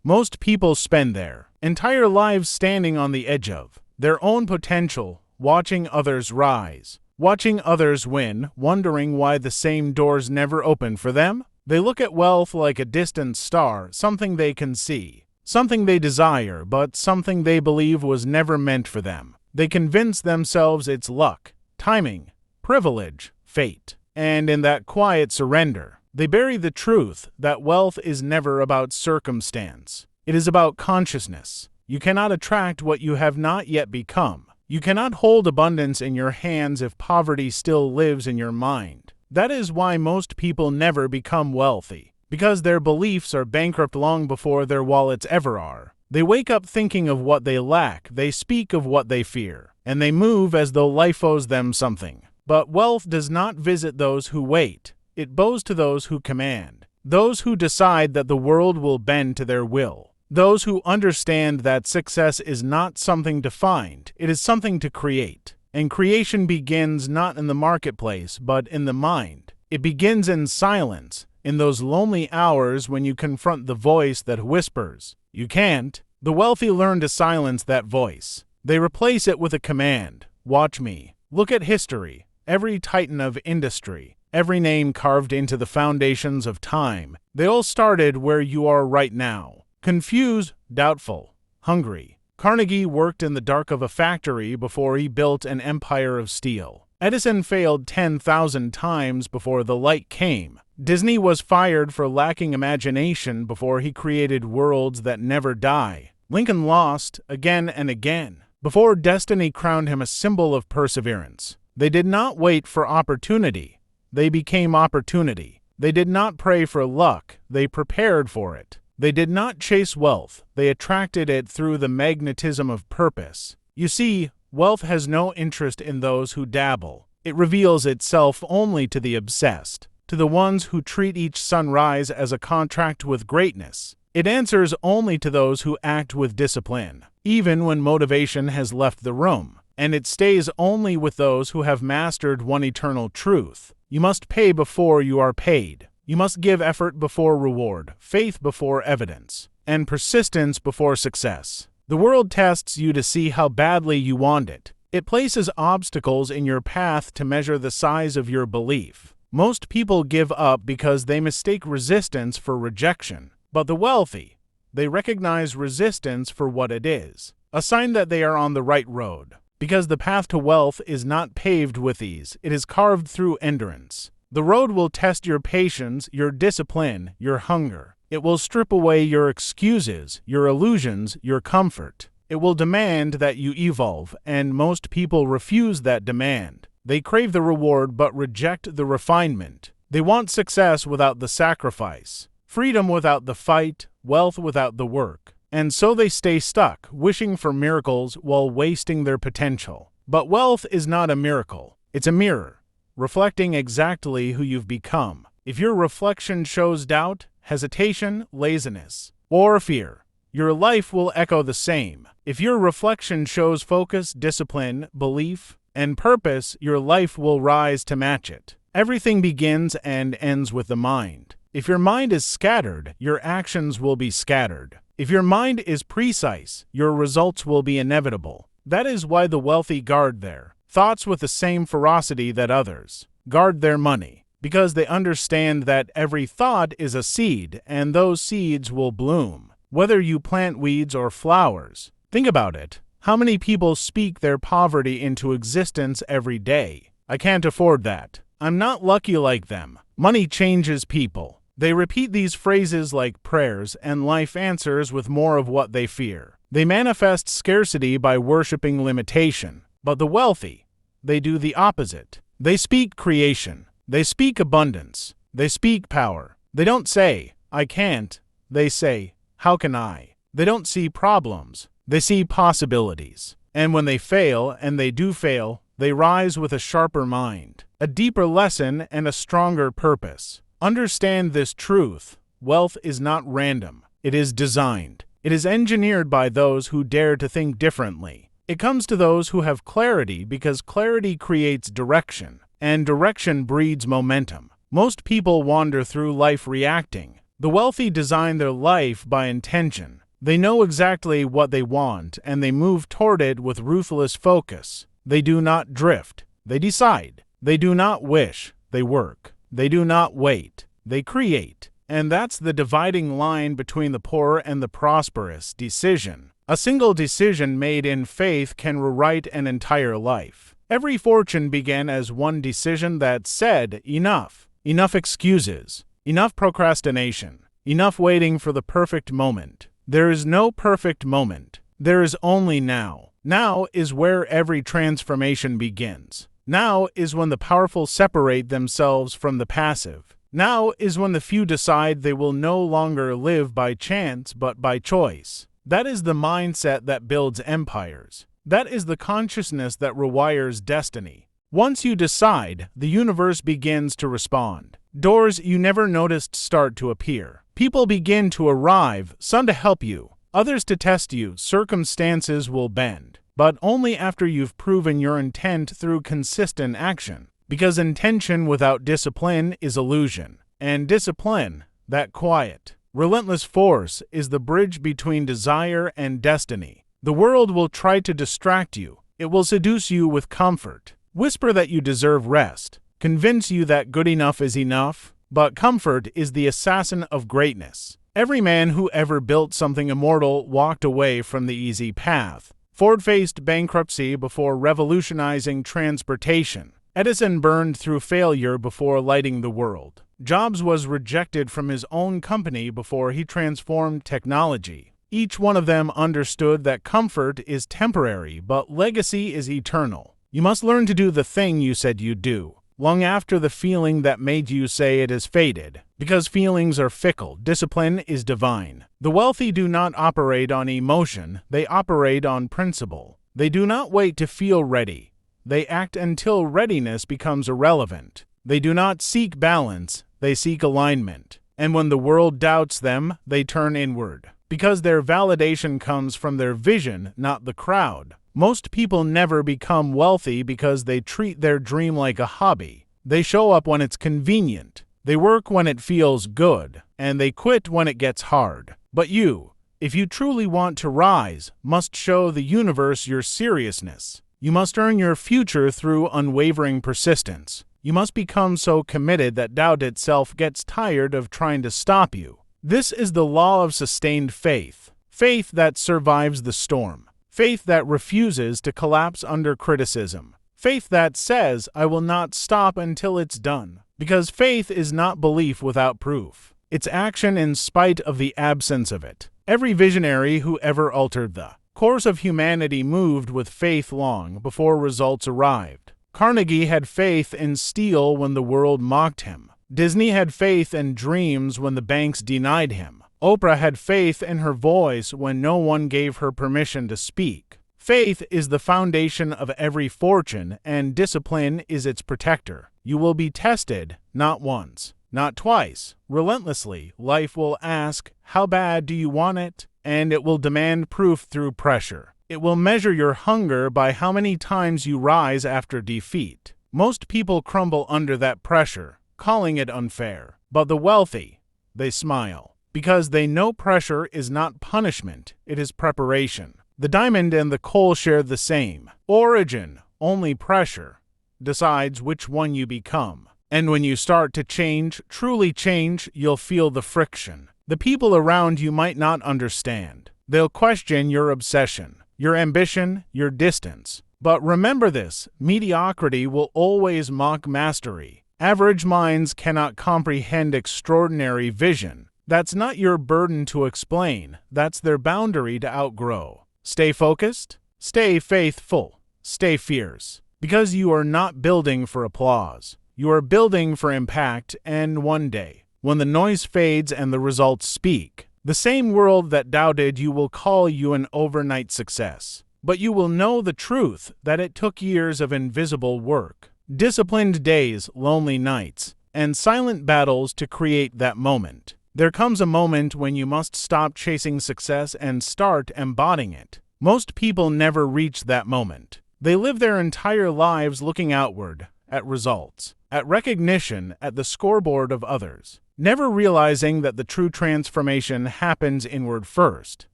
Most people spend their entire lives standing on the edge of their own potential, watching others rise, watching others win, wondering why the same doors never open for them. They look at wealth like a distant star, something they can see, something they desire, but something they believe was never meant for them. They convince themselves it's luck, timing, privilege, fate. And in that quiet surrender, they bury the truth that wealth is never about circumstance. It is about consciousness. You cannot attract what you have not yet become. You cannot hold abundance in your hands if poverty still lives in your mind. That is why most people never become wealthy, because their beliefs are bankrupt long before their wallets ever are. They wake up thinking of what they lack, they speak of what they fear, and they move as though life owes them something. But wealth does not visit those who wait. It bows to those who command, those who decide that the world will bend to their will, those who understand that success is not something to find, it is something to create. And creation begins not in the marketplace, but in the mind. It begins in silence, in those lonely hours when you confront the voice that whispers, "You can't." The wealthy learn to silence that voice. They replace it with a command, "Watch me." Look at history. Every titan of industry, every name carved into the foundations of time, they all started where you are right now. Confused, doubtful, hungry. Carnegie worked in the dark of a factory before he built an empire of steel. Edison failed 10,000 times before the light came. Disney was fired for lacking imagination before he created worlds that never die. Lincoln lost again and again before destiny crowned him a symbol of perseverance. They did not wait for opportunity. They became opportunity. They did not pray for luck. They prepared for it. They did not chase wealth. They attracted it through the magnetism of purpose. You see, wealth has no interest in those who dabble. It reveals itself only to the obsessed, to the ones who treat each sunrise as a contract with greatness. It answers only to those who act with discipline, even when motivation has left the room. And it stays only with those who have mastered one eternal truth. You must pay before you are paid. You must give effort before reward, faith before evidence, and persistence before success. The world tests you to see how badly you want it. It places obstacles in your path to measure the size of your belief. Most people give up because they mistake resistance for rejection. But the wealthy, they recognize resistance for what it is, a sign that they are on the right road. Because the path to wealth is not paved with ease, it is carved through endurance. The road will test your patience, your discipline, your hunger. It will strip away your excuses, your illusions, your comfort. It will demand that you evolve, and most people refuse that demand. They crave the reward but reject the refinement. They want success without the sacrifice, freedom without the fight, wealth without the work. And so they stay stuck, wishing for miracles while wasting their potential. But wealth is not a miracle. It's a mirror, reflecting exactly who you've become. If your reflection shows doubt, hesitation, laziness, or fear, your life will echo the same. If your reflection shows focus, discipline, belief, and purpose, your life will rise to match it. Everything begins and ends with the mind. If your mind is scattered, your actions will be scattered. If your mind is precise, your results will be inevitable. That is why the wealthy guard their thoughts with the same ferocity that others guard their money, because they understand that every thought is a seed, and those seeds will bloom, whether you plant weeds or flowers. Think about it. How many people speak their poverty into existence every day? I can't afford that. I'm not lucky like them. Money changes people. They repeat these phrases like prayers, and life answers with more of what they fear. They manifest scarcity by worshiping limitation. But the wealthy, they do the opposite. They speak creation. They speak abundance. They speak power. They don't say, "I can't." They say, "How can I?" They don't see problems. They see possibilities. And when they fail, and they do fail, they rise with a sharper mind, a deeper lesson, and a stronger purpose. Understand this truth. Wealth is not random. It is designed. It is engineered by those who dare to think differently. It comes to those who have clarity because clarity creates direction, and direction breeds momentum. Most people wander through life reacting. The wealthy design their life by intention. They know exactly what they want, and they move toward it with ruthless focus. They do not drift. They decide. They do not wish. They work. They do not wait. They create. And that's the dividing line between the poor and the prosperous: decision. A single decision made in faith can rewrite an entire life. Every fortune began as one decision that said, enough. Enough excuses. Enough procrastination. Enough waiting for the perfect moment. There is no perfect moment. There is only now. Now is where every transformation begins. Now is when the powerful separate themselves from the passive. Now is when the few decide they will no longer live by chance but by choice. That is the mindset that builds empires. That is the consciousness that rewires destiny. Once you decide, the universe begins to respond. Doors you never noticed start to appear. People begin to arrive, some to help you, others to test you. Circumstances will bend, but only after you've proven your intent through consistent action. Because intention without discipline is illusion, and discipline, that quiet, relentless force, is the bridge between desire and destiny. The world will try to distract you. It will seduce you with comfort, whisper that you deserve rest, convince you that good enough is enough. But comfort is the assassin of greatness. Every man who ever built something immortal walked away from the easy path. Ford faced bankruptcy before revolutionizing transportation. Edison burned through failure before lighting the world. Jobs was rejected from his own company before he transformed technology. Each one of them understood that comfort is temporary, but legacy is eternal. You must learn to do the thing you said you'd do, long after the feeling that made you say it has faded. Because feelings are fickle, discipline is divine. The wealthy do not operate on emotion, they operate on principle. They do not wait to feel ready. They act until readiness becomes irrelevant. They do not seek balance, they seek alignment. And when the world doubts them, they turn inward. Because their validation comes from their vision, not the crowd. Most people never become wealthy because they treat their dream like a hobby. They show up when it's convenient. They work when it feels good, and they quit when it gets hard. But you, if you truly want to rise, must show the universe your seriousness. You must earn your future through unwavering persistence. You must become so committed that doubt itself gets tired of trying to stop you. This is the law of sustained faith. Faith that survives the storm. Faith that refuses to collapse under criticism. Faith that says, I will not stop until it's done. Because faith is not belief without proof. It's action in spite of the absence of it. Every visionary who ever altered the course of humanity moved with faith long before results arrived. Carnegie had faith in steel when the world mocked him. Disney had faith in dreams when the banks denied him. Oprah had faith in her voice when no one gave her permission to speak. Faith is the foundation of every fortune, and discipline is its protector. You will be tested, not once, not twice. Relentlessly, life will ask, how bad do you want it? And it will demand proof through pressure. It will measure your hunger by how many times you rise after defeat. Most people crumble under that pressure, calling it unfair. But the wealthy, they smile. Because they know pressure is not punishment, it is preparation. The diamond and the coal share the same origin, only pressure decides which one you become. And when you start to change, truly change, you'll feel the friction. The people around you might not understand. They'll question your obsession, your ambition, your distance. But remember this, mediocrity will always mock mastery. Average minds cannot comprehend extraordinary vision. That's not your burden to explain, that's their boundary to outgrow. Stay focused, stay faithful, stay fierce. Because you are not building for applause. You are building for impact, and one day, when the noise fades and the results speak, the same world that doubted you will call you an overnight success. But you will know the truth that it took years of invisible work, disciplined days, lonely nights, and silent battles to create that moment. There comes a moment when you must stop chasing success and start embodying it. Most people never reach that moment. They live their entire lives looking outward, at results, at recognition, at the scoreboard of others. never realizing that the true transformation happens inward first.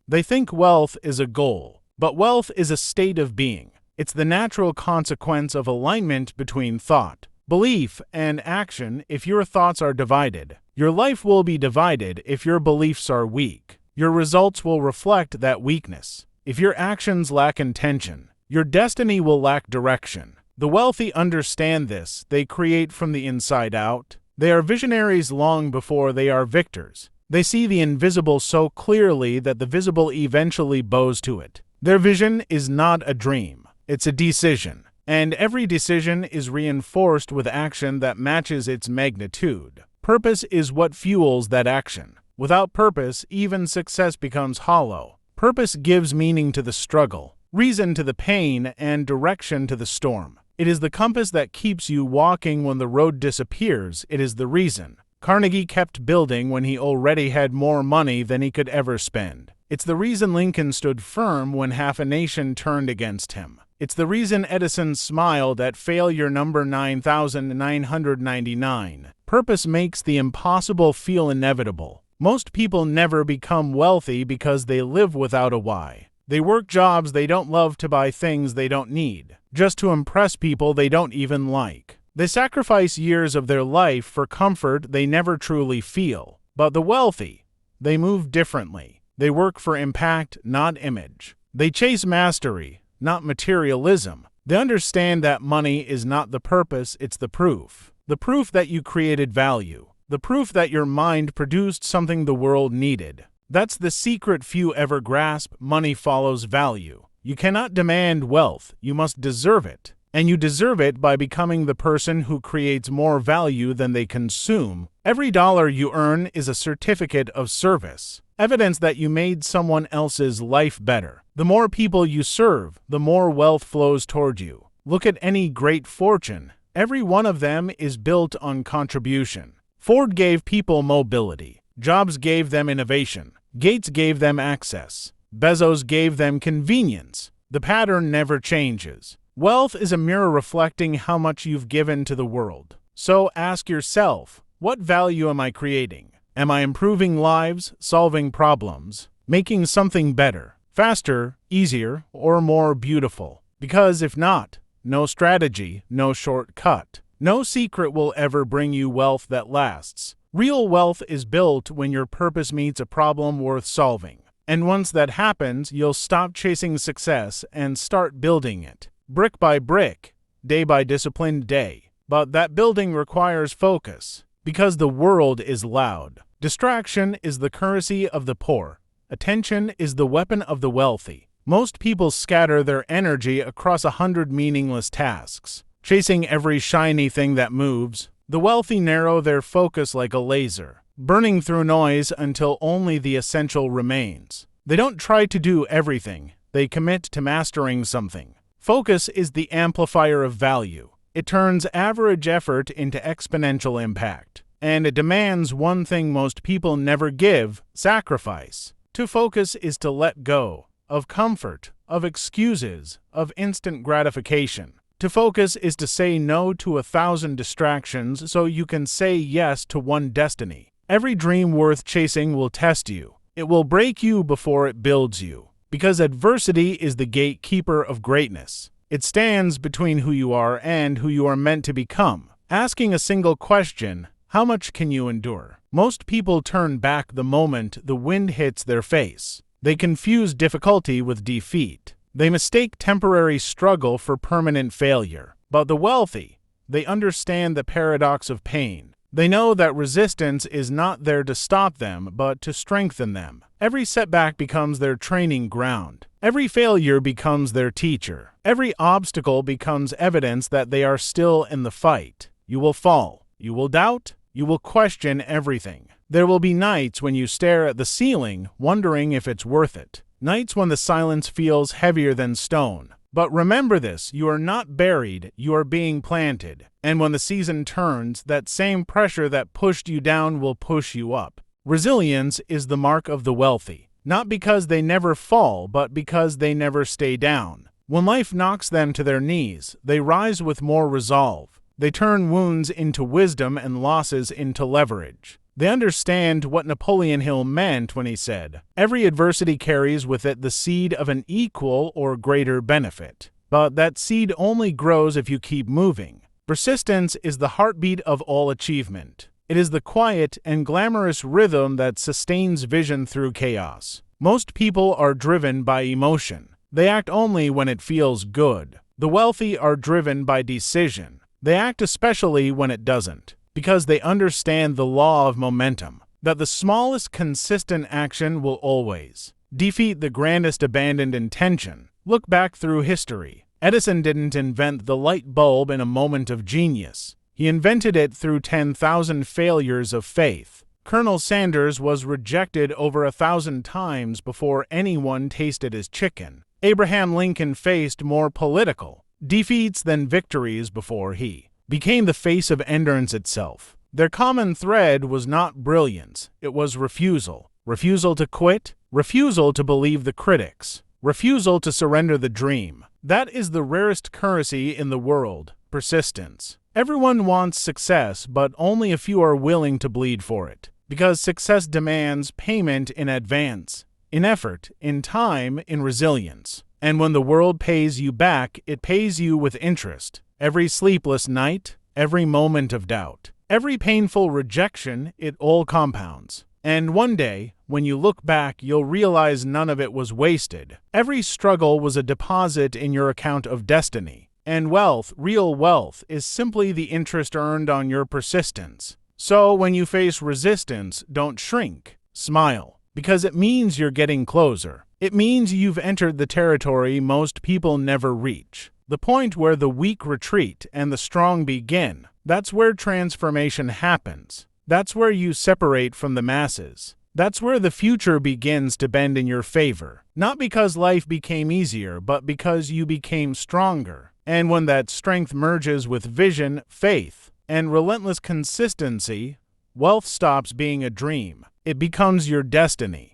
They think wealth is a goal, but wealth is a state of being. It's the natural consequence of alignment between thought, belief, and action. If your thoughts are divided, your life will be divided. If your beliefs are weak, your results will reflect that weakness. If your actions lack intention, your destiny will lack direction. The wealthy understand this. They create from the inside out. They are visionaries long before they are victors. They see the invisible so clearly that the visible eventually bows to it. Their vision is not a dream. It's a decision. And every decision is reinforced with action that matches its magnitude. Purpose is what fuels that action. Without purpose, even success becomes hollow. Purpose gives meaning to the struggle, reason to the pain, and direction to the storm. It is the compass that keeps you walking when the road disappears. It is the reason Carnegie kept building when he already had more money than he could ever spend. It's the reason Lincoln stood firm when half a nation turned against him. It's the reason Edison smiled at failure number 9999. Purpose makes the impossible feel inevitable. Most people never become wealthy because they live without a why. They work jobs they don't love to buy things they don't need, just to impress people they don't even like. They sacrifice years of their life for comfort they never truly feel. But the wealthy, they move differently. They work for impact, not image. They chase mastery, not materialism. They understand that money is not the purpose, it's the proof. The proof that you created value. The proof that your mind produced something the world needed. That's the secret few ever grasp. Money follows value. You cannot demand wealth, you must deserve it. And you deserve it by becoming the person who creates more value than they consume. Every dollar you earn is a certificate of service, evidence that you made someone else's life better. The more people you serve, the more wealth flows toward you. Look at any great fortune. Every one of them is built on contribution. Ford gave people mobility. Jobs gave them innovation. Gates gave them access. Bezos gave them convenience. The pattern never changes. Wealth is a mirror reflecting how much you've given to the world. So ask yourself, what value am I creating? Am I improving lives, solving problems, making something better, faster, easier, or more beautiful? Because if not, no strategy, no shortcut. No secret will ever bring you wealth that lasts. Real wealth is built when your purpose meets a problem worth solving. And once that happens, you'll stop chasing success and start building it. Brick by brick, day by disciplined day. But that building requires focus, because the world is loud. Distraction is the currency of the poor. Attention is the weapon of the wealthy. Most people scatter their energy across 100 meaningless tasks, chasing every shiny thing that moves. The wealthy narrow their focus like a laser, burning through noise until only the essential remains. They don't try to do everything. They commit to mastering something. Focus is the amplifier of value. It turns average effort into exponential impact. And it demands one thing most people never give: sacrifice. To focus is to let go of comfort, of excuses, of instant gratification. To focus is to say no to 1,000 distractions so you can say yes to one destiny. Every dream worth chasing will test you. It will break you before it builds you. Because adversity is the gatekeeper of greatness. It stands between who you are and who you are meant to become. Asking a single question, how much can you endure? Most people turn back the moment the wind hits their face. They confuse difficulty with defeat. They mistake temporary struggle for permanent failure. But the wealthy, they understand the paradox of pain. They know that resistance is not there to stop them, but to strengthen them. Every setback becomes their training ground. Every failure becomes their teacher. Every obstacle becomes evidence that they are still in the fight. You will fall. You will doubt. You will question everything. There will be nights when you stare at the ceiling, wondering if it's worth it. Nights when the silence feels heavier than stone. But remember this, you are not buried, you are being planted. And when the season turns, that same pressure that pushed you down will push you up. Resilience is the mark of the wealthy. Not because they never fall, but because they never stay down. When life knocks them to their knees, they rise with more resolve. They turn wounds into wisdom and losses into leverage. They understand what Napoleon Hill meant when he said, "Every adversity carries with it the seed of an equal or greater benefit. But that seed only grows if you keep moving." Persistence is the heartbeat of all achievement. It is the quiet and glamorous rhythm that sustains vision through chaos. Most people are driven by emotion. They act only when it feels good. The wealthy are driven by decision. They act especially when it doesn't, because they understand the law of momentum, that the smallest consistent action will always defeat the grandest abandoned intention. Look back through history. Edison didn't invent the light bulb in a moment of genius. He invented it through 10,000 failures of faith. Colonel Sanders was rejected over 1,000 times before anyone tasted his chicken. Abraham Lincoln faced more political defeats than victories before he became the face of endurance itself. Their common thread was not brilliance, it was refusal. Refusal to quit, refusal to believe the critics, refusal to surrender the dream. That is the rarest currency in the world, persistence. Everyone wants success, but only a few are willing to bleed for it, because success demands payment in advance, in effort, in time, in resilience. And when the world pays you back, it pays you with interest. Every sleepless night, every moment of doubt, every painful rejection, it all compounds. And one day, when you look back, you'll realize none of it was wasted. Every struggle was a deposit in your account of destiny. And wealth, real wealth, is simply the interest earned on your persistence. So when you face resistance, don't shrink. Smile, because it means you're getting closer. It means you've entered the territory most people never reach. The point where the weak retreat and the strong begin. That's where transformation happens. That's where you separate from the masses. That's where the future begins to bend in your favor. Not because life became easier, but because you became stronger. And when that strength merges with vision, faith, and relentless consistency, wealth stops being a dream. It becomes your destiny.